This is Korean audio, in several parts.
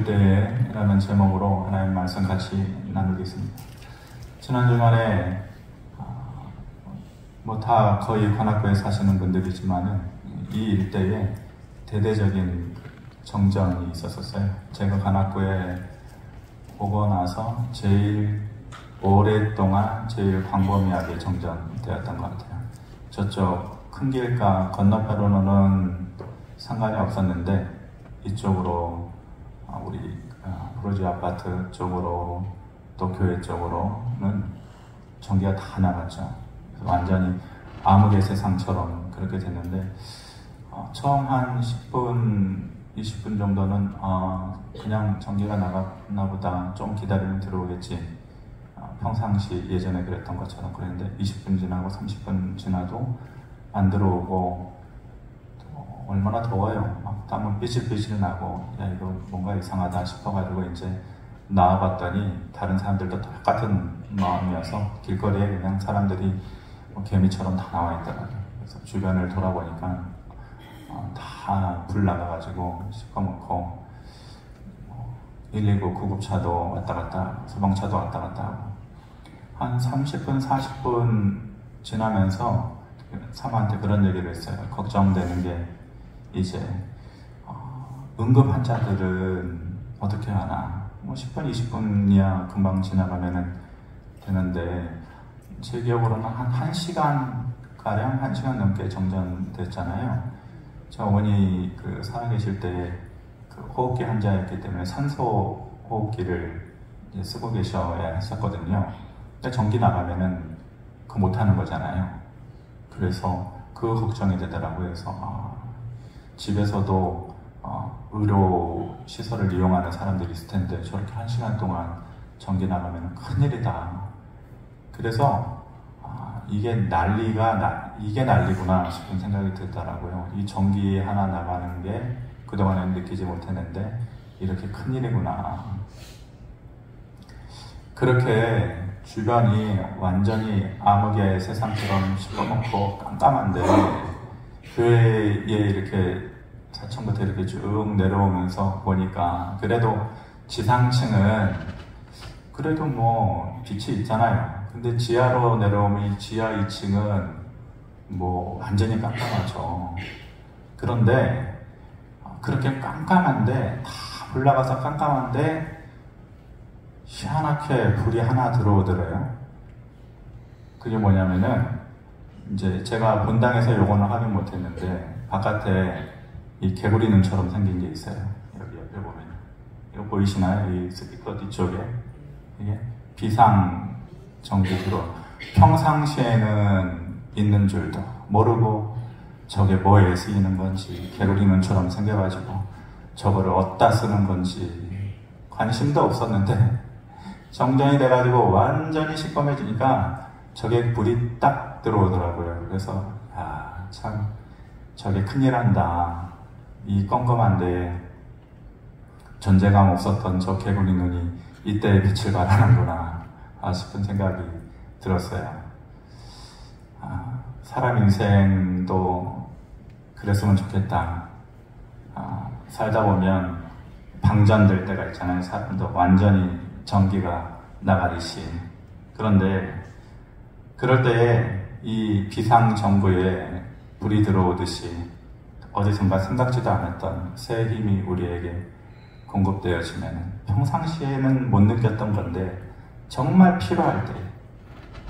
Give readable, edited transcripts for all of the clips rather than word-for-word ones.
때라는 제목으로 하나님 말씀 같이 나누겠습니다. 지난 주간에 다 거의 관악구에 사시는 분들이지만은 이 일대에 대대적인 정전이 있었어요. 제가 관악구에 오고 나서 제일 오랫동안 제일 광범위하게 정전되었던 것 같아요. 저쪽 큰 길가 건너편으로는 상관이 없었는데 이쪽으로 우리 프로지 아파트 쪽으로 또 교회 쪽으로는 전기가 다 나갔죠. 완전히 암흑의 세상처럼 그렇게 됐는데 처음 한 10분, 20분 정도는 그냥 전기가 나갔나 보다, 좀 기다리면 들어오겠지, 평상시 예전에 그랬던 것처럼 그랬는데 20분 지나고 30분 지나도 안 들어오고 얼마나 더워요. 막 땀은 삐질삐질 나고 이거 뭔가 이상하다 싶어가지고 이제 나와봤더니 다른 사람들도 똑같은 마음이어서 길거리에 그냥 사람들이 개미처럼 다 나와 있더라고요. 그래서 주변을 돌아보니까 다 불 나가가지고 시커멓고 119 구급차도 왔다 갔다, 소방차도 왔다 갔다 하고 한 30분, 40분 지나면서 사모한테 그런 얘기를 했어요. 걱정되는 게 이제 응급 환자들은 어떻게 하나, 10분, 20분이야 금방 지나가면 되는데 제 기억으로는 한 1시간가량, 1시간 넘게 정전됐잖아요. 저 어머니 살아계실 때 호흡기 환자였기 때문에 산소 호흡기를 쓰고 계셔야 했었거든요. 근데 전기 나가면은 못하는 거잖아요. 그래서 그 걱정이 되더라고요. 그래서 집에서도 의료 시설을 이용하는 사람들이 있을 텐데 저렇게 1시간 동안 전기 나가면 큰일이다. 그래서 이게 난리구나 싶은 생각이 들더라고요. 이 전기 하나 나가는 게 그동안에는 느끼지 못했는데 이렇게 큰일이구나. 그렇게 주변이 완전히 암흑의 세상처럼 시커멓고 깜깜한데 교회에 이렇게 4층부터 이렇게 쭉 내려오면서 보니까 그래도 지상층은 그래도 빛이 있잖아요. 근데 지하로 내려오면 지하 2층은 완전히 깜깜하죠. 그런데 그렇게 깜깜한데 다 올라가서 깜깜한데 희한하게 불이 하나 들어오더래요. 그게 뭐냐면은 이제 제가 본당에서 요거는 확인 못했는데 바깥에 이 개구리 눈처럼 생긴 게 있어요. 여기 옆에 보면 이거 보이시나요? 이 스피커 뒤쪽에 이게 비상 전기 들어. 평상시에는 있는 줄도 모르고 저게 뭐에 쓰이는 건지 개구리 눈처럼 생겨가지고 저거를 어디다 쓰는 건지 관심도 없었는데 정전이 돼가지고 완전히 시꺼매지니까 저게 불이 딱 들어오더라고요. 그래서 참 저게 큰일한다. 이 껌껌한데 존재감 없었던 저 개구리 눈이 이때의 빛을 발하는구나 싶은 생각이 들었어요. 사람 인생도 그랬으면 좋겠다. 살다 보면 방전될 때가 있잖아요. 사람도 완전히 전기가 나가듯이. 그런데 그럴 때에 이 비상정부에 불이 들어오듯이 어디선가 생각지도 않았던 새 힘이 우리에게 공급되어지면 평상시에는 못 느꼈던 건데 정말 필요할 때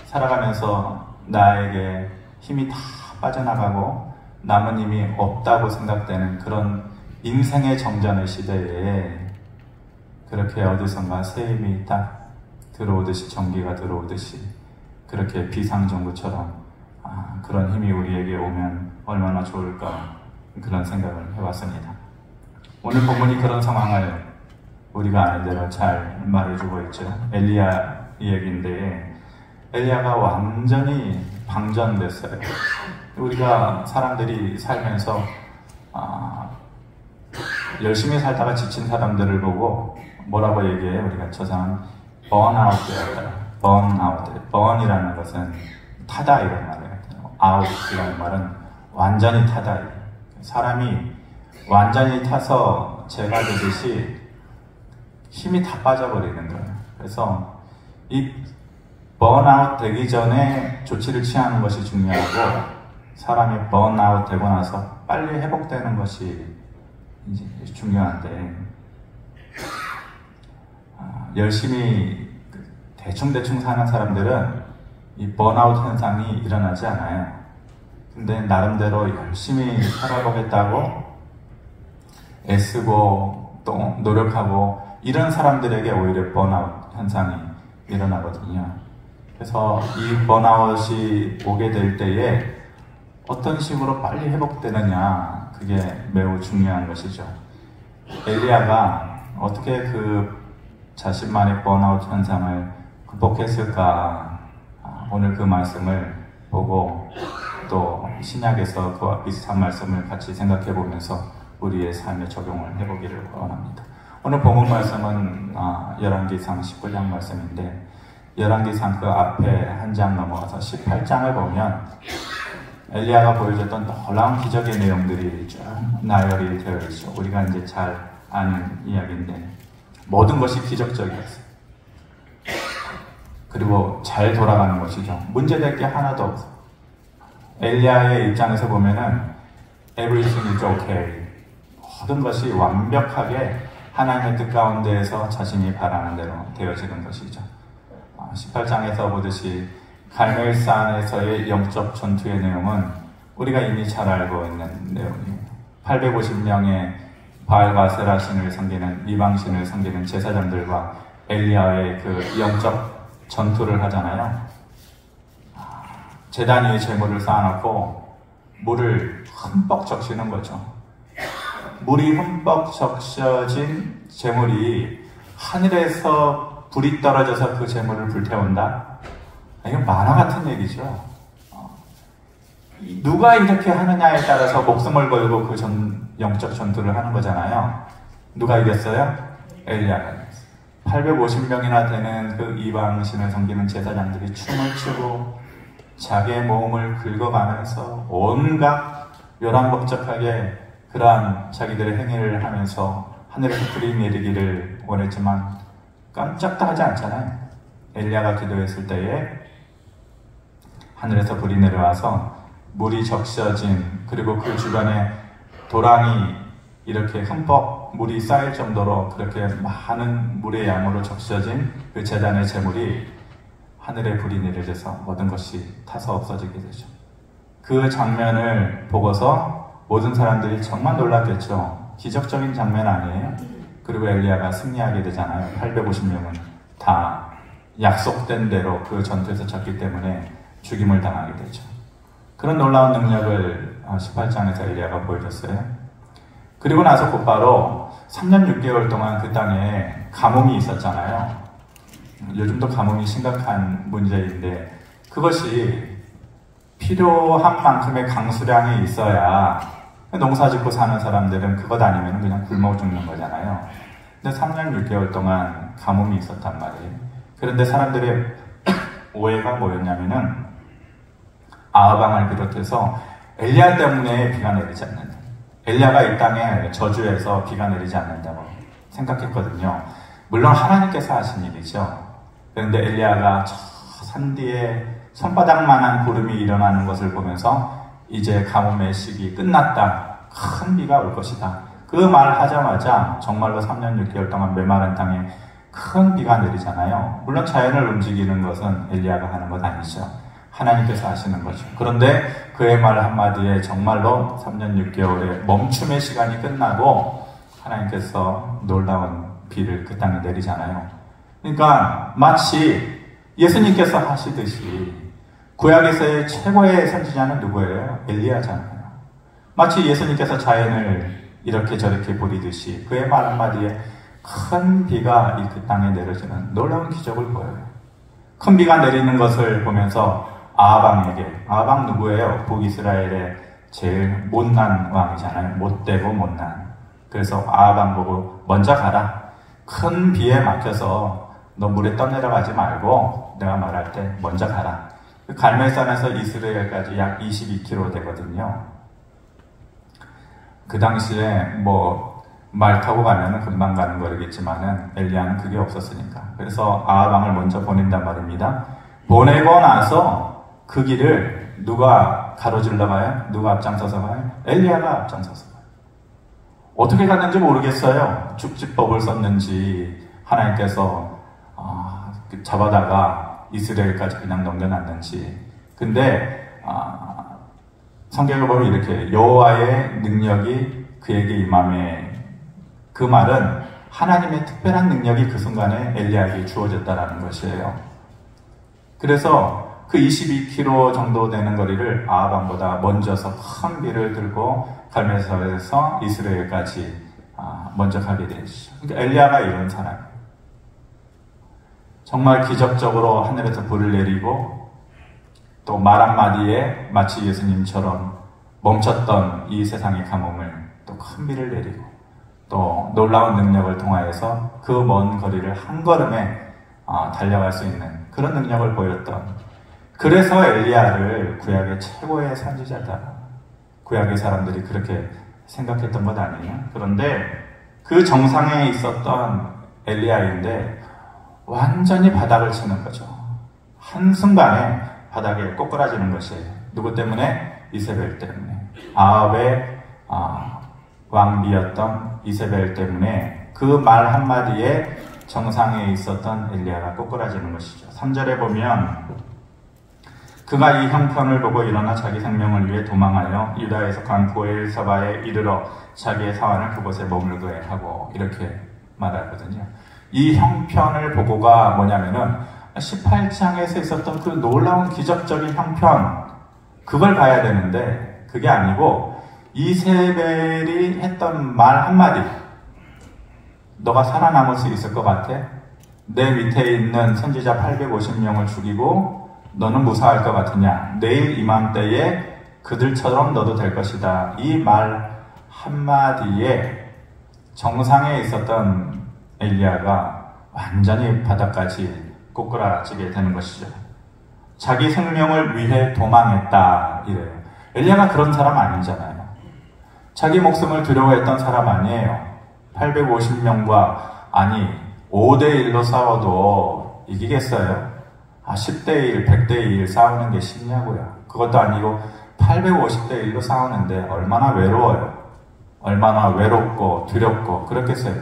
살아가면서 나에게 힘이 다 빠져나가고 남은 힘이 없다고 생각되는 그런 인생의 정전의 시대에 그렇게 어디선가 새 힘이 딱 들어오듯이, 전기가 들어오듯이 그렇게 비상정부처럼 그런 힘이 우리에게 오면 얼마나 좋을까, 그런 생각을 해봤습니다. 오늘 본문이 그런 상황을 우리가 아는 대로 잘 말해주고 있죠. 엘리야 얘기인데 엘리야가 완전히 방전됐어요. 우리가 사람들이 살면서 열심히 살다가 지친 사람들을 보고 뭐라고 얘기해요? 우리가 저 사람 번아웃되었다. 번이라는 것은 타다 이런 말이에요. 아웃이라는 말은 완전히 타다. 사람이 완전히 타서 재가 되듯이 힘이 다 빠져버리는 거예요. 그래서 이 번아웃 되기 전에 조치를 취하는 것이 중요하고, 사람이 번아웃 되고 나서 빨리 회복되는 것이 이제 중요한데, 열심히 대충대충 사는 사람들은 이 번아웃 현상이 일어나지 않아요. 근데 나름대로 열심히 살아보겠다고 애쓰고 또 노력하고 이런 사람들에게 오히려 번아웃 현상이 일어나거든요. 그래서 이 번아웃이 오게 될 때에 어떤 식으로 빨리 회복되느냐, 그게 매우 중요한 것이죠. 엘리야가 어떻게 그 자신만의 번아웃 현상을 극복했을까, 오늘 그 말씀을 보고 또 신약에서 그와 비슷한 말씀을 같이 생각해 보면서 우리의 삶에 적용을 해보기를 원합니다. 오늘 본문 말씀은 열왕기상 19장 말씀인데, 열왕기상 그 앞에 한 장 넘어가서 18장을 보면 엘리야가 보여줬던 놀라운 기적의 내용들이 쭉 나열이 되어 있죠. 우리가 이제 잘 아는 이야기인데 모든 것이 기적적이었어요. 그리고 잘 돌아가는 것이죠. 문제될 게 하나도 없어요. 엘리야의 입장에서 보면은 everything is okay. 모든 것이 완벽하게 하나님의 뜻 가운데에서 자신이 바라는 대로 되어지는 것이죠. 18장에서 보듯이 갈멜산에서의 영적 전투의 내용은 우리가 이미 잘 알고 있는 내용이에요. 850명의 바알과 세라신을 섬기는, 이방신을 섬기는 제사장들과 엘리야의 그 영적 전투를 하잖아요. 제단 위에 제물을 쌓아놓고 물을 흠뻑 적시는 거죠. 물이 흠뻑 적셔진 제물이 하늘에서 불이 떨어져서 그 제물을 불태운다? 이건 만화 같은 얘기죠. 누가 이렇게 하느냐에 따라서 목숨을 걸고 그 영적 전투를 하는 거잖아요. 누가 이겼어요? 엘리야가 이겼어요. 850명이나 되는 그 이방신을 섬기는 제사장들이 춤을 추고 자기의 몸을 긁어가면서 온갖 요란법적하게 그러한 자기들의 행위를 하면서 하늘에서 불이 내리기를 원했지만 깜짝도 하지 않잖아요. 엘리야가 기도했을 때에 하늘에서 불이 내려와서 물이 적셔진, 그리고 그 주변에 도랑이 이렇게 흠뻑 물이 쌓일 정도로 그렇게 많은 물의 양으로 적셔진 그 제단의 제물이 하늘에 불이 내려져서 모든 것이 타서 없어지게 되죠. 그 장면을 보고서 모든 사람들이 정말 놀랐겠죠. 기적적인 장면 아니에요? 그리고 엘리야가 승리하게 되잖아요. 850명은 다 약속된 대로 그 전투에서 졌기 때문에 죽임을 당하게 되죠. 그런 놀라운 능력을 18장에서 엘리야가 보여줬어요. 그리고 나서 곧바로 3년 6개월 동안 그 땅에 가뭄이 있었잖아요. 요즘도 가뭄이 심각한 문제인데 그것이 필요한 만큼의 강수량이 있어야 농사 짓고 사는 사람들은 그것 아니면 그냥 굶어 죽는 거잖아요. 근데 3년 6개월 동안 가뭄이 있었단 말이에요. 그런데 사람들의 오해가 뭐였냐면은 아하방을 비롯해서 엘리야 때문에 비가 내리지 않는다. 엘리야가 이 땅에 저주해서 비가 내리지 않는다고 생각했거든요. 물론 하나님께서 하신 일이죠. 그런데 엘리야가 저 산 뒤에 손바닥만한 구름이 일어나는 것을 보면서 이제 가뭄의 시기 끝났다. 큰 비가 올 것이다. 그 말 하자마자 정말로 3년 6개월 동안 메마른 땅에 큰 비가 내리잖아요. 물론 자연을 움직이는 것은 엘리야가 하는 것 아니죠. 하나님께서 하시는 거죠. 그런데 그의 말 한마디에 정말로 3년 6개월의 멈춤의 시간이 끝나고 하나님께서 놀라운 비를 그 땅에 내리잖아요. 그러니까 마치 예수님께서 하시듯이 구약에서의 최고의 선지자는 누구예요? 엘리야잖아요. 마치 예수님께서 자연을 이렇게 저렇게 부리듯이 그의 말 한마디에 큰 비가 이 그 땅에 내려지는 놀라운 기적을 보여요. 큰 비가 내리는 것을 보면서 아하방에게, 아하방 누구예요? 북이스라엘의 제일 못난 왕이잖아요. 못되고 못난. 그래서 아하방 보고 먼저 가라. 큰 비에 막혀서 너 물에 떠내려가지 말고 내가 말할 때 먼저 가라. 갈멜산에서 이스라엘까지 약 22km 되거든요. 그 당시에 말 타고 가면은 금방 가는 거겠지만은 엘리야는 그게 없었으니까. 그래서 아합 왕을 먼저 보낸단 말입니다. 보내고 나서 그 길을 누가 가로질러 가요? 누가 앞장서서 가요? 엘리야가 앞장서서 가요. 어떻게 갔는지 모르겠어요. 축지법을 썼는지 하나님께서 잡아다가 이스라엘까지 그냥 넘겨놨는지. 근데 성경을 보면 이렇게 여호와의 능력이 그에게 임함에, 그 말은 하나님의 특별한 능력이 그 순간에 엘리야에게 주어졌다라는 것이에요. 그래서 그 22km 정도 되는 거리를 아합 왕보다 먼저서 큰 비를 들고 갈멜에서 이스라엘까지 먼저 가게 되죠. 그러니까 엘리야가 이런 사람이에요. 정말 기적적으로 하늘에서 불을 내리고 또 말 한마디에 마치 예수님처럼 멈췄던 이 세상의 가뭄을 또 큰 비를 내리고 또 놀라운 능력을 통하여서 그 먼 거리를 한 걸음에 달려갈 수 있는 그런 능력을 보였던, 그래서 엘리야를 구약의 최고의 선지자다, 구약의 사람들이 그렇게 생각했던 것 아니에요? 그런데 그 정상에 있었던 엘리야인데 완전히 바닥을 치는 거죠. 한순간에 바닥에 꼬꾸라지는 것이에요. 누구 때문에? 이세벨 때문에. 아합의 왕비였던 이세벨 때문에 그 말 한마디에 정상에 있었던 엘리야가 꼬꾸라지는 것이죠. 3절에 보면 그가 이 형편을 보고 일어나 자기 생명을 위해 도망하여 유다에서 간 보엘사바에 이르러 자기의 사환을 그곳에 머물게 하고, 이렇게 말하거든요. 이 형편을 보고가 뭐냐면은 18장에서 있었던 그 놀라운 기적적인 형편, 그걸 봐야 되는데 그게 아니고 이세벨이 했던 말 한마디, 너가 살아남을 수 있을 것 같아? 내 밑에 있는 선지자 850명을 죽이고 너는 무사할 것 같으냐? 내일 이맘때에 그들처럼 너도 될 것이다. 이 말 한마디에 정상에 있었던 엘리야가 완전히 바닥까지 꼬꾸라지게 되는 것이죠. 자기 생명을 위해 도망했다, 이래요. 엘리야가 그런 사람 아니잖아요. 자기 목숨을 두려워했던 사람 아니에요. 850명과 5대1로 싸워도 이기겠어요? 10대1, 100대1 싸우는 게 쉽냐고요. 그것도 아니고 850대1로 싸우는데 얼마나 외로워요. 얼마나 외롭고 두렵고 그렇겠어요.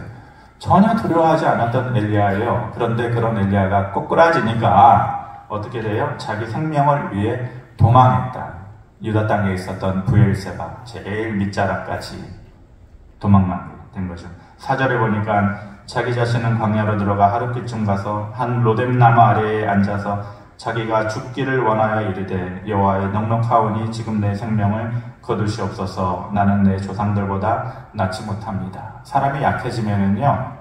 전혀 두려워하지 않았던 엘리야예요. 그런데 그런 엘리야가 꼬꾸라지니까 어떻게 돼요? 자기 생명을 위해 도망했다. 유다 땅에 있었던 부엘세바, 제일 밑자락까지 도망가게 된 거죠. 4절에 보니까 자기 자신은 광야로 들어가 하룻길쯤 가서 한 로뎀나무 아래에 앉아서 자기가 죽기를 원하여 이르되 여호와의 넉넉하오니 지금 내 생명을 거두시옵소서. 나는 내 조상들보다 낫지 못합니다. 사람이 약해지면은요,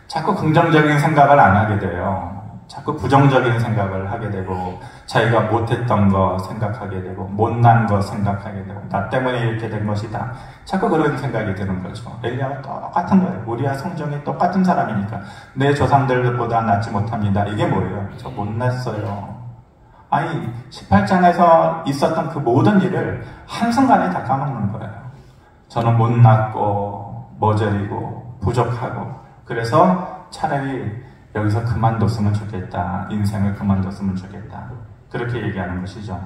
자꾸 긍정적인 생각을 안 하게 돼요. 자꾸 부정적인 생각을 하게 되고, 자기가 못했던 거 생각하게 되고, 못난 거 생각하게 되고, 나 때문에 이렇게 된 것이다. 자꾸 그런 생각이 드는 거죠. 엘리야가 똑같은 거예요. 우리와 성정이 똑같은 사람이니까. 내 조상들보다 낫지 못합니다. 이게 뭐예요? 저 못났어요. 18장에서 있었던 그 모든 일을 한순간에 다 까먹는 거예요. 저는 못났고, 머저리고, 부족하고, 그래서 차라리 여기서 그만뒀으면 좋겠다. 인생을 그만뒀으면 좋겠다. 그렇게 얘기하는 것이죠.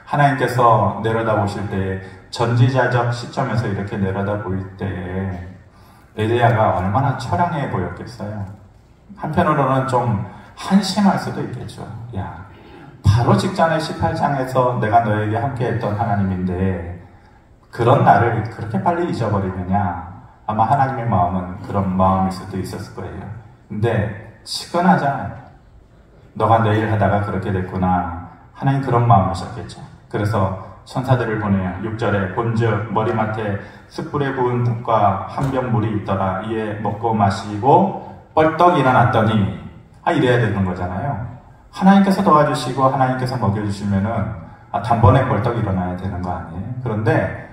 하나님께서 내려다보실 때, 전지자적 시점에서 이렇게 내려다보일 때 엘리야가 얼마나 처량해 보였겠어요. 한편으로는 좀 한심할 수도 있겠죠. 야, 바로 직전에 18장에서 내가 너에게 함께했던 하나님인데 그런 나를 그렇게 빨리 잊어버리느냐. 아마 하나님의 마음은 그런 마음일 수도 있었을 거예요. 근데 치근하잖아요. 너가 내일 하다가 그렇게 됐구나. 하나님 그런 마음이셨겠죠. 그래서 천사들을 보내요. 6절에 본즉 머리맡에 숯불에 구운 떡과 한 병 물이 있더라. 이에 먹고 마시고 뻘떡 일어났더니 이래야 되는 거잖아요. 하나님께서 도와주시고 하나님께서 먹여주시면은 단번에 뻘떡 일어나야 되는 거 아니에요? 그런데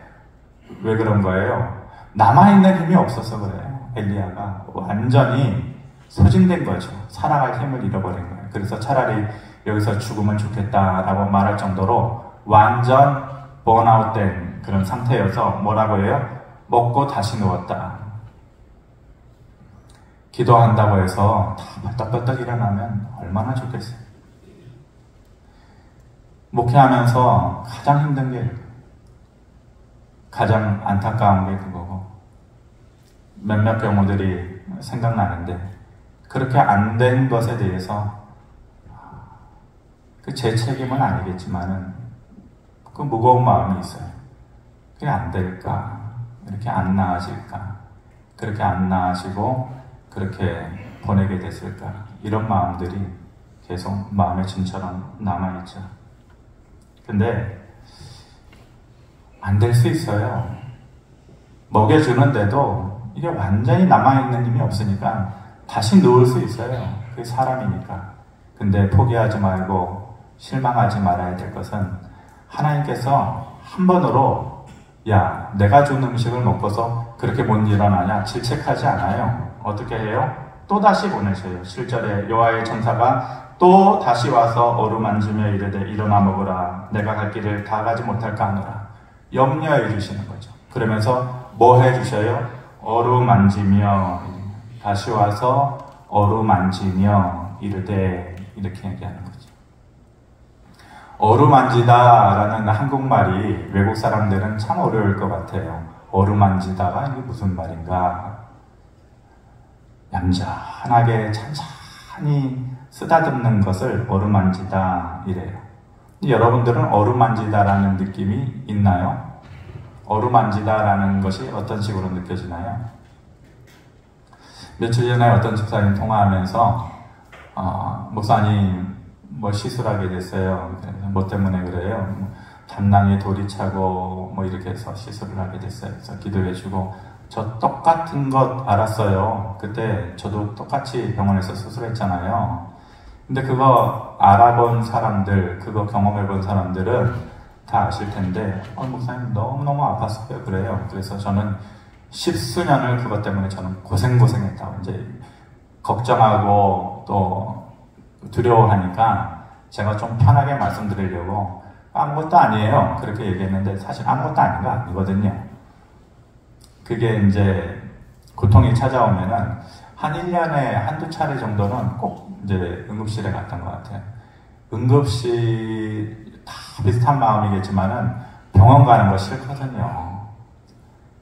왜 그런 거예요? 남아있는 힘이 없어서 그래요. 엘리야가 완전히 소진된 거죠. 살아갈 힘을 잃어버린 거예요. 그래서 차라리 여기서 죽으면 좋겠다라고 말할 정도로 완전 번아웃된 그런 상태여서 뭐라고 해요? 먹고 다시 누웠다. 기도한다고 해서 다 벌떡벌떡 일어나면 얼마나 좋겠어요. 목회하면서 가장 힘든 게, 가장 안타까운 게 그거고, 몇몇 경우들이 생각나는데, 그렇게 안 된 것에 대해서 제 책임은 아니겠지만은 그 무거운 마음이 있어요. 그게 안 될까? 이렇게 안 나아질까? 그렇게 안 나아지고 그렇게 보내게 됐을까? 이런 마음들이 계속 마음의 짐처럼 남아있죠. 근데 안 될 수 있어요. 먹여주는데도 이게 완전히 남아있는 힘이 없으니까 다시 누울 수 있어요. 그게 사람이니까. 근데 포기하지 말고 실망하지 말아야 될 것은, 하나님께서 한 번으로 야, 내가 준 음식을 먹고서 그렇게 못 일어나냐 질책하지 않아요. 어떻게 해요? 또 다시 보내셔요. 7절에 여호와의 천사가 또 다시 와서 어루만지며 이르되 일어나 먹으라. 내가 갈 길을 다 가지 못할까 하노라. 염려해 주시는 거죠. 그러면서 뭐 해 주셔요? 어루만지며, 다시 와서 어루만지며 이르되, 이렇게 얘기하는 거죠. 어루만지다라는 한국말이 외국 사람들은 참 어려울 것 같아요. 어루만지다가 이게 무슨 말인가? 얌전하게 찬찬히 쓰다듬는 것을 어루만지다 이래요. 여러분들은 어루만지다라는 느낌이 있나요? 어루만지다라는 것이 어떤 식으로 느껴지나요? 며칠 전에 어떤 집사님 통화하면서 목사님 뭐 시술하게 됐어요. 뭐 때문에 그래요? 담낭에 돌이 차고 뭐 이렇게 해서 시술을 하게 됐어요. 그래서 기도해주고, 저 똑같은 것 알았어요. 그때 저도 똑같이 병원에서 수술했잖아요. 근데 그거 알아본 사람들, 그거 경험해본 사람들은 다 아실 텐데, 목사님 너무너무 아팠어요. 그래요. 그래서 저는 십수년을 그것 때문에 저는 고생했다고, 이제 걱정하고 또 두려워하니까 제가 좀 편하게 말씀드리려고 아무것도 아니에요 그렇게 얘기했는데, 사실 아무것도 아닌 거 아니거든요. 그게 이제 고통이 찾아오면은 한 1년에 한두 차례 정도는 꼭 이제 응급실에 갔던 것 같아요. 응급실 다 비슷한 마음이겠지만은 병원 가는 거 싫거든요.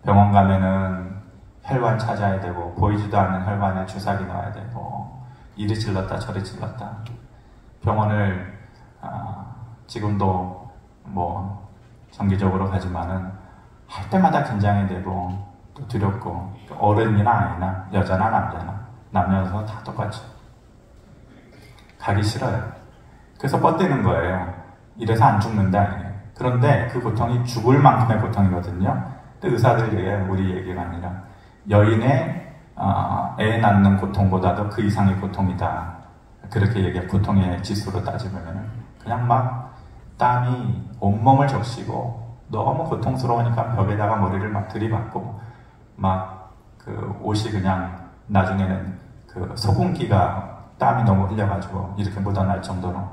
병원 가면은 혈관 찾아야 되고, 보이지도 않는 혈관에 주사기 넣어야 되고, 이리 찔렀다 저리 찔렀다. 병원을 지금도 뭐 정기적으로 가지만은 할 때마다 긴장이 되고 또 두렵고, 어른이나 아이나 여자나 남자나 남녀노소 다 똑같죠. 가기 싫어요. 그래서 뻗대는 거예요. 이래서 안 죽는다. 그런데 그 고통이 죽을 만큼의 고통이거든요. 의사들 우리 얘기가 아니라 여인의 애 낳는 고통보다도 그 이상의 고통이다. 그렇게 얘기해. 고통의 지수로 따지면 그냥 막 땀이 온몸을 적시고 너무 고통스러우니까 벽에다가 머리를 막 들이받고, 막 그 옷이 그냥 나중에는 그 소금기가 땀이 너무 흘려가지고 이렇게 묻어날 정도로.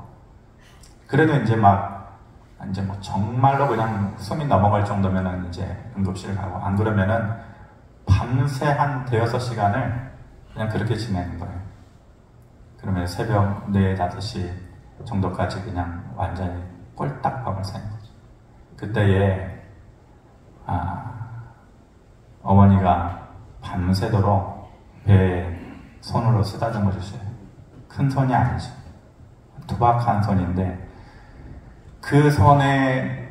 그래도 이제 뭐 정말로 그냥 숨이 넘어갈 정도면은 이제 응급실 가고, 안 그러면은 밤새 한 대여섯 시간을 그냥 그렇게 지내는 거예요. 그러면 새벽 4, 5시 정도까지 그냥 완전히 꼴딱 밤을 새는 거죠. 그때에 어머니가 밤새도록 배에 손으로 쓰다듬어 주셔요. 큰 손이 아니죠. 투박한 손인데 그 손의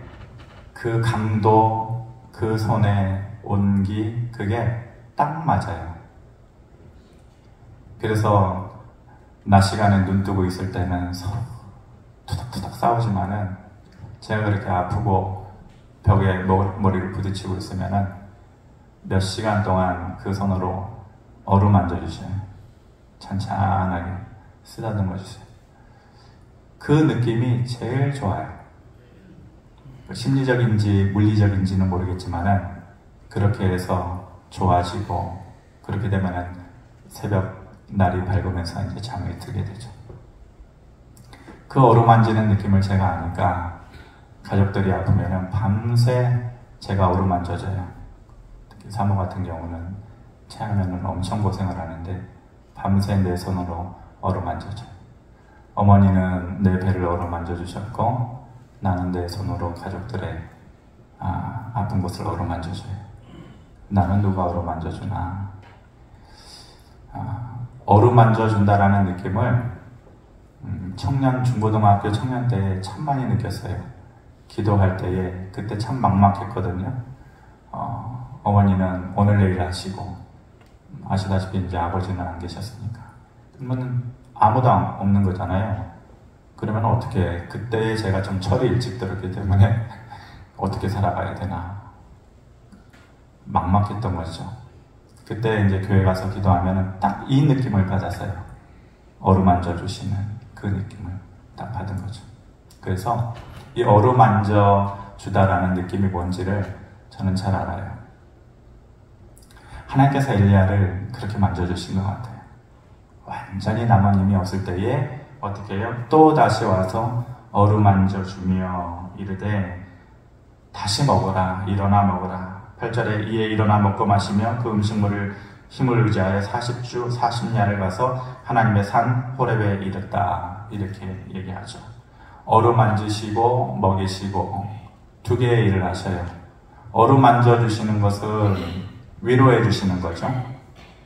그 강도, 그 손의 온기, 그게 딱 맞아요. 그래서 낮 시간에 눈 뜨고 있을 때는 서로 투닥투닥 싸우지만은, 제가 그렇게 아프고 벽에 머리를 부딪히고 있으면은 몇 시간 동안 그 손으로 어루만져 주셔요. 찬찬하게 쓰다듬어 주세요. 그 느낌이 제일 좋아요. 심리적인지 물리적인지는 모르겠지만은 그렇게 해서 좋아지고, 그렇게 되면은 새벽 날이 밝으면서 이제 잠이 들게 되죠. 그 어루만지는 느낌을 제가 아니까 가족들이 아프면은 밤새 제가 어루만져줘요. 사모 같은 경우는 체하면은 엄청 고생을 하는데 밤새 내 손으로 어루만져줘요. 어머니는 내 배를 어루만져 주셨고 나는 내 손으로 가족들의 아픈 곳을 어루만져줘요. 나는 누가 어루만져주나. 어루만져준다라는 느낌을 중고등학교 청년 때 참 많이 느꼈어요. 기도할 때에 그때 참 막막했거든요. 어머니는 오늘 내일 하시고 아시다시피 이제 아버지는 안 계셨으니까 그러면 아무도 없는 거잖아요. 그러면 어떻게, 그때 제가 좀 철이 일찍 들었기 때문에 어떻게 살아가야 되나 막막했던 거죠. 그때 이제 교회 가서 기도하면 딱 이 느낌을 받았어요. 어루만져 주시는 그 느낌을 딱 받은 거죠. 그래서 이 어루만져 주다라는 느낌이 뭔지를 저는 잘 알아요. 하나님께서 엘리야를 그렇게 만져주신 것 같아요. 완전히 남은 힘이 없을 때에 어떻게 해요? 또 다시 와서 어루만져 주며 이르되 다시 먹어라, 일어나 먹어라. 8절에 이에 일어나 먹고 마시며 그 음식물을 힘을 의지하여 40주 40야를 가서 하나님의 산 호렙에 이르렀다. 이렇게 얘기하죠. 어루만지시고 먹이시고 두 개의 일을 하셔요. 어루만져 주시는 것은 위로해 주시는 거죠.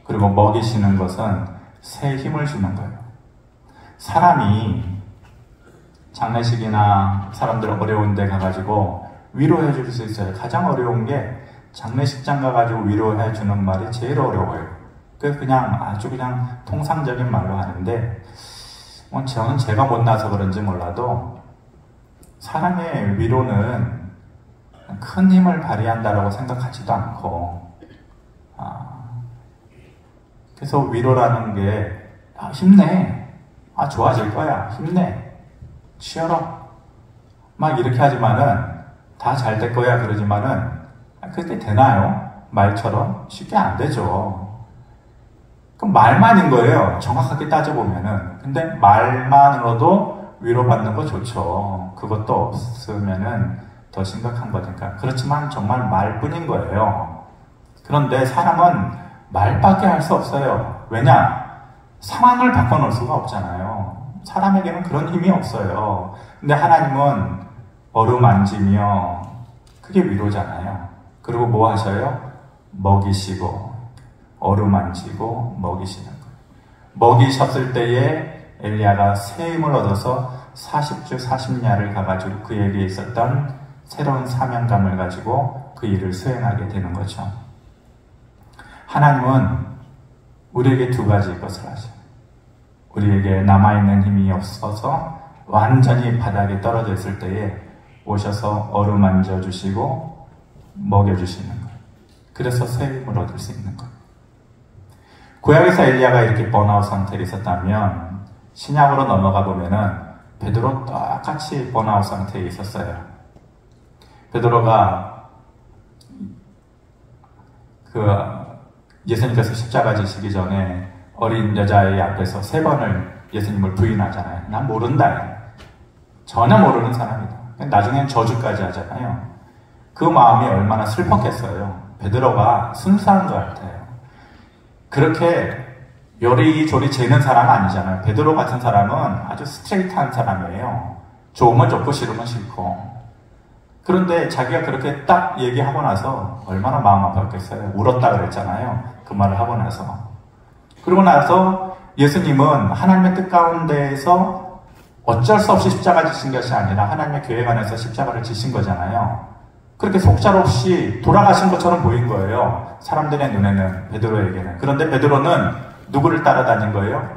그리고 먹이시는 것은 새 힘을 주는 거예요. 사람이 장례식이나 사람들 어려운 데 가가지고 위로해 줄 수 있어요. 가장 어려운 게 장례식장 가가지고 위로해 주는 말이 제일 어려워요. 그래서 그냥 아주 그냥 통상적인 말로 하는데 저는 제가 못나서 그런지 몰라도 사람의 위로는 큰 힘을 발휘한다라고 생각하지도 않고 그래서 위로라는 게 힘내, 좋아질 거야, 힘내, 치열어 막 이렇게 하지만은 다 잘 될 거야 그러지만은 그게 되나요? 말처럼 쉽게 안 되죠. 그럼 말만인 거예요. 정확하게 따져보면은. 근데 말만으로도 위로받는 거 좋죠. 그것도 없으면은 더 심각한 거니까. 그렇지만 정말 말뿐인 거예요. 그런데 사람은 말밖에 할 수 없어요. 왜냐? 상황을 바꿔놓을 수가 없잖아요. 사람에게는 그런 힘이 없어요. 근데 하나님은 어루만지며 그게 위로잖아요. 그리고 뭐 하셔요? 먹이시고 어루만지고 먹이시는 거예요. 먹이셨을 때에 엘리야가 새 힘을 얻어서 40주 40야를 가가지고 그에게 있었던 새로운 사명감을 가지고 그 일을 수행하게 되는 거죠. 하나님은 우리에게 두 가지 것을 하셔요. 우리에게 남아있는 힘이 없어서 완전히 바닥에 떨어져 있을 때에 오셔서 어루만져 주시고 먹여주시는 거예요. 그래서 새 힘을 얻을 수 있는 거예요. 구약에서 엘리야가 이렇게 번아웃 상태에 있었다면 신약으로 넘어가 보면은 베드로 똑같이 번아웃 상태에 있었어요. 베드로가 예수님께서 십자가 지시기 전에 어린 여자의 앞에서 3번을 예수님을 부인하잖아요. 난 모른다. 전혀 모르는 사람이다. 나중엔 저주까지 하잖아요. 그 마음이 얼마나 슬펐겠어요. 베드로가 순수한 것 같아요. 그렇게 요리조리 재는 사람 아니잖아요. 베드로 같은 사람은 아주 스트레이트한 사람이에요. 좋으면 좋고 싫으면 싫고. 그런데 자기가 그렇게 딱 얘기하고 나서 얼마나 마음 아팠겠어요. 울었다 그랬잖아요. 그 말을 하고 나서. 그러고 나서 예수님은 하나님의 뜻 가운데에서 어쩔 수 없이 십자가 지신 것이 아니라 하나님의 계획 안에서 십자가를 지신 거잖아요. 그렇게 속절없이 돌아가신 것처럼 보인 거예요. 사람들의 눈에는, 베드로에게는. 그런데 베드로는 누구를 따라다닌 거예요?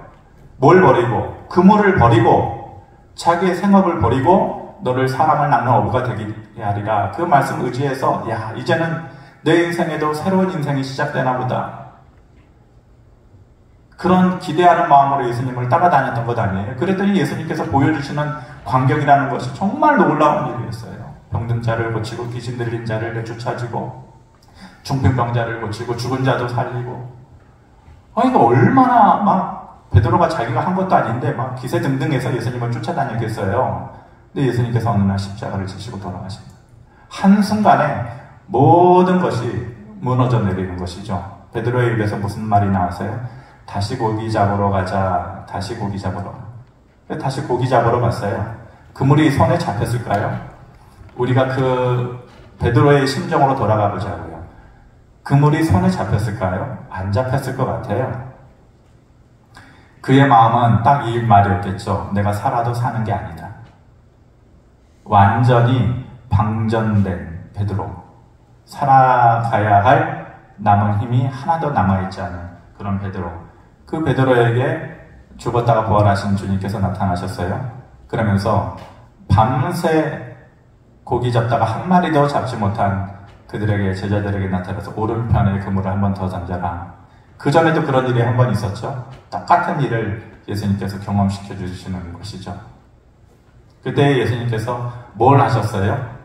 뭘 버리고? 그물을 버리고 자기의 생업을 버리고 너를 사람을 낚는 어부가 되게 하리라. 그 말씀 의지해서 이제는 내 인생에도 새로운 인생이 시작되나 보다. 그런 기대하는 마음으로 예수님을 따라다녔던 것 아니에요. 그랬더니 예수님께서 보여주시는 광경이라는 것이 정말 놀라운 일이었어요. 병든 자를 고치고 귀신 들린 자를 내쫓아지고 중풍병자를 고치고 죽은 자도 살리고. 이거 얼마나 막 베드로가 자기가 한 것도 아닌데 막 기세등등해서 예수님을 쫓아다녔겠어요. 근데 예수님께서 어느 날 십자가를 지시고 돌아가신 거예요. 한순간에 모든 것이 무너져 내리는 것이죠. 베드로의 입에서 무슨 말이 나왔어요? 다시 고기 잡으러 가자. 다시 고기 잡으러. 다시 고기 잡으러 갔어요. 그물이 손에 잡혔을까요? 우리가 그 베드로의 심정으로 돌아가 보자고요. 그물이 손에 잡혔을까요? 안 잡혔을 것 같아요. 그의 마음은 딱 이 말이었겠죠. 내가 살아도 사는 게 아니다. 완전히 방전된 베드로. 살아가야 할 남은 힘이 하나도 남아있지 않은 그런 베드로. 그 베드로에게 죽었다가 부활하신 주님께서 나타나셨어요. 그러면서 밤새 고기 잡다가 한 마리도 잡지 못한 그들에게, 제자들에게 나타나서 오른편에 그물을 한 번 더 던져라. 그 전에도 그런 일이 한 번 있었죠. 똑같은 일을 예수님께서 경험시켜 주시는 것이죠. 그때 예수님께서 뭘 하셨어요?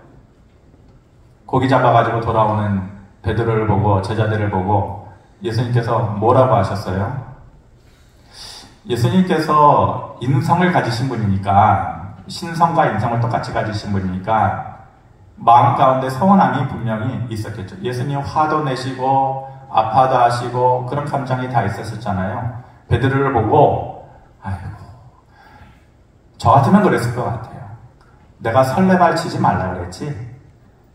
고기 잡아가지고 돌아오는 베드로를 보고, 제자들을 보고 예수님께서 뭐라고 하셨어요? 예수님께서 인성을 가지신 분이니까, 신성과 인성을 똑같이 가지신 분이니까 마음 가운데 서운함이 분명히 있었겠죠. 예수님 화도 내시고 아파도 하시고 그런 감정이 다 있었잖아요. 베드로를 보고 아이고, 저 같으면 그랬을 것 같아요. 내가 설레발 치지 말라 그랬지?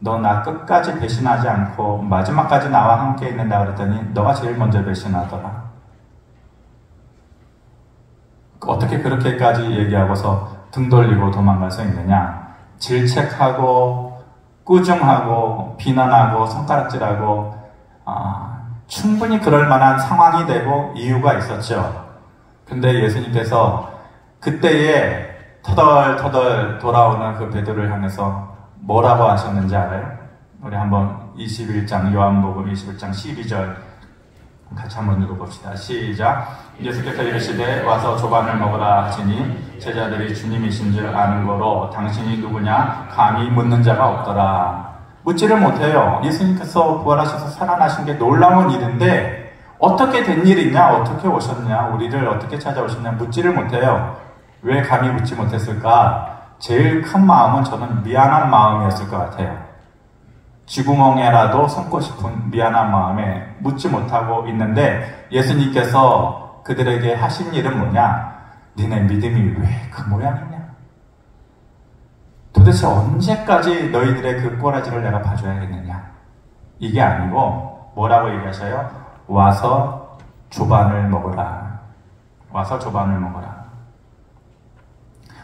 너 나 끝까지 배신하지 않고 마지막까지 나와 함께 있는다 그랬더니 너가 제일 먼저 배신하더라. 어떻게 그렇게까지 얘기하고서 등 돌리고 도망갈 수 있느냐? 질책하고 꾸중하고 비난하고 손가락질하고 충분히 그럴 만한 상황이 되고 이유가 있었죠. 근데 예수님께서 그때에 터덜터덜 돌아오는 그 베드로를 향해서 뭐라고 하셨는지 알아요? 우리 한번 21장, 요한복음 21장 12절 같이 한번 읽어봅시다. 시작. 예수께서 이르시되 와서 조반을 먹으라 하시니 제자들이 주님이신 줄 아는 거로 당신이 누구냐 감히 묻는 자가 없더라. 묻지를 못해요. 예수님께서 부활하셔서 살아나신 게 놀라운 일인데 어떻게 된 일이냐, 어떻게 오셨냐, 우리를 어떻게 찾아오셨냐 묻지를 못해요. 왜 감히 묻지 못했을까? 제일 큰 마음은 저는 미안한 마음이었을 것 같아요. 쥐구멍에라도 숨고 싶은 미안한 마음에 묻지 못하고 있는데 예수님께서 그들에게 하신 일은 뭐냐? 니네 믿음이 왜 그 모양이냐? 도대체 언제까지 너희들의 그 꼬라지를 내가 봐줘야겠느냐? 이게 아니고 뭐라고 얘기하셔요? 와서 조반을 먹어라. 와서 조반을 먹어라.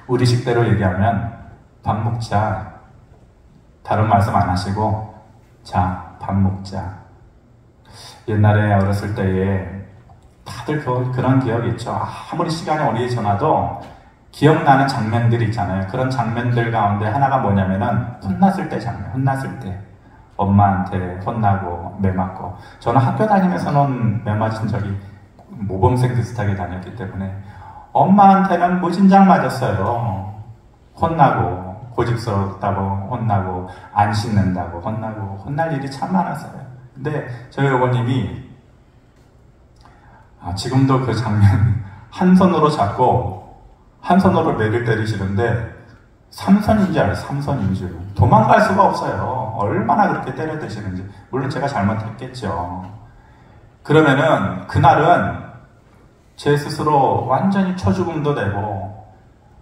우리 식대로 얘기하면 밥 먹자. 다른 말씀 안 하시고 자, 밥 먹자. 옛날에 어렸을 때에 다들 그런 기억이 있죠. 아무리 시간이 오래 지나도 기억나는 장면들이 있잖아요. 그런 장면들 가운데 하나가 뭐냐면은 혼났을 때 장면. 혼났을 때 엄마한테 혼나고 매 맞고. 저는 학교 다니면서는 매 맞은 적이 모범생 비슷하게 다녔기 때문에 엄마한테는 무진장 맞았어요. 혼나고 고집스럽다고 혼나고 안 씻는다고 혼나고 혼날 일이 참 많았어요. 근데 저희 어머님이 지금도 그 장면 한 손으로 잡고 한 손으로 매를 때리시는데 삼손인 줄 알아요. 삼손인 줄. 도망갈 수가 없어요. 얼마나 그렇게 때려 대시는지. 물론 제가 잘못했겠죠. 그러면은 그날은 제 스스로 완전히 초죽음도 되고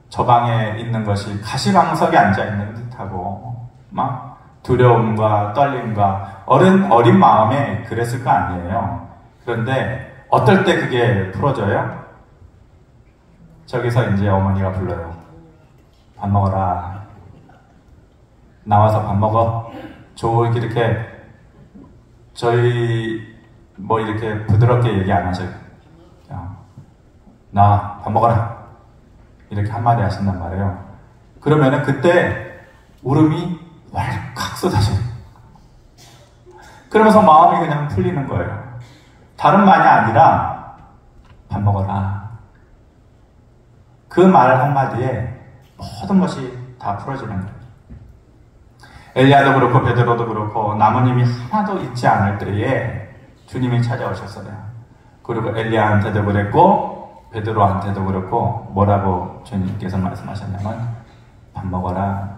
저 방에 있는 것이 가시방석에 앉아있는 듯하고 막 두려움과 떨림과 어린 마음에 그랬을 거 아니에요. 그런데 어떨 때 그게 풀어져요? 저기서 이제 어머니가 불러요. 밥 먹어라. 나와서 밥 먹어. 이렇게 저희 뭐 이렇게 부드럽게 얘기 안 하셔요. 나 밥 먹어라. 이렇게 한마디 하신단 말이에요. 그러면은 그때 울음이 왈칵 쏟아져요. 그러면서 마음이 그냥 풀리는 거예요. 다른 말이 아니라 밥 먹어라. 그 말 한마디에 모든 것이 다 풀어지는 거예요. 엘리야도 그렇고 베드로도 그렇고 남은 힘이 하나도 있지 않을 때에 주님이 찾아오셨어요. 그리고 엘리야한테도 그랬고 베드로한테도 그렇고 뭐라고 주님께서 말씀하셨냐면 밥 먹어라.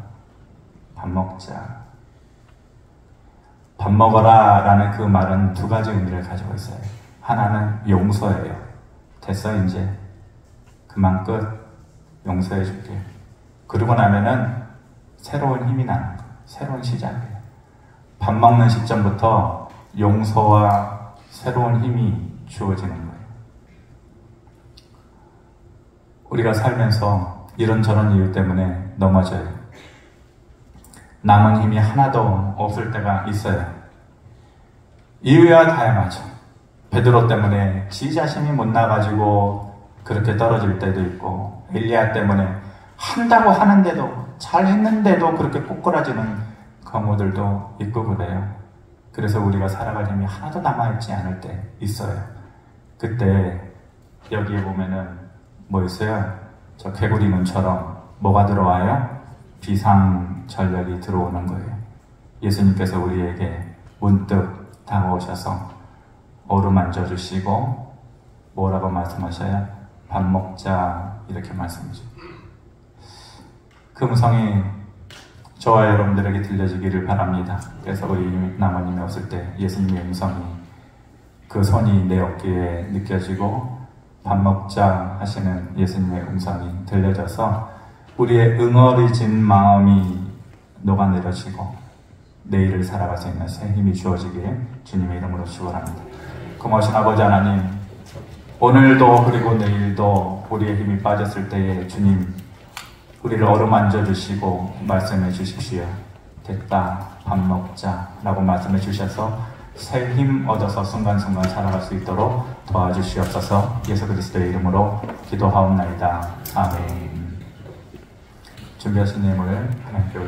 밥 먹자. 밥 먹어라 라는 그 말은 두 가지 의미를 가지고 있어요. 하나는 용서예요. 됐어 이제 그만 끝, 용서해 줄게. 그러고 나면은 새로운 힘이 나는 거예요. 새로운 시작이에요. 밥 먹는 시점부터 용서와 새로운 힘이 주어지는 거예요. 우리가 살면서 이런저런 이유 때문에 넘어져요. 남은 힘이 하나도 없을 때가 있어요. 이유야 다양하죠. 베드로 때문에 지 자신이 못 나가지고 그렇게 떨어질 때도 있고, 엘리야 때문에 한다고 하는데도, 잘했는데도 그렇게 꼬꾸라지는 경우들도 있고 그래요. 그래서 우리가 살아갈 힘이 하나도 남아있지 않을 때 있어요. 그때 여기에 보면은 뭐 있어요? 저 개구리 눈처럼 뭐가 들어와요? 비상전력이 들어오는 거예요. 예수님께서 우리에게 문득 다가오셔서 어루만져 주시고 뭐라고 말씀하셔요? 밥 먹자 이렇게 말씀하죠. 그 음성이 저와 여러분들에게 들려지기를 바랍니다. 그래서 우리 나머님이 없을 때 예수님의 음성이 그 손이 내 어깨에 느껴지고 밥 먹자 하시는 예수님의 음성이 들려져서 우리의 응어리진 마음이 녹아내려지고 내일을 살아갈 수 있는 새 힘이 주어지길 주님의 이름으로 축원합니다. 고마우신 아버지 하나님, 오늘도 그리고 내일도 우리의 힘이 빠졌을 때에 주님 우리를 어루만져 주시고 말씀해 주십시오. 됐다, 밥 먹자 라고 말씀해 주셔서 새 힘 얻어서 순간순간 살아갈 수 있도록 도와주시옵소서. 예수 그리스도의 이름으로 기도하옵나이다. 아멘. 준비하신 예물 하나님께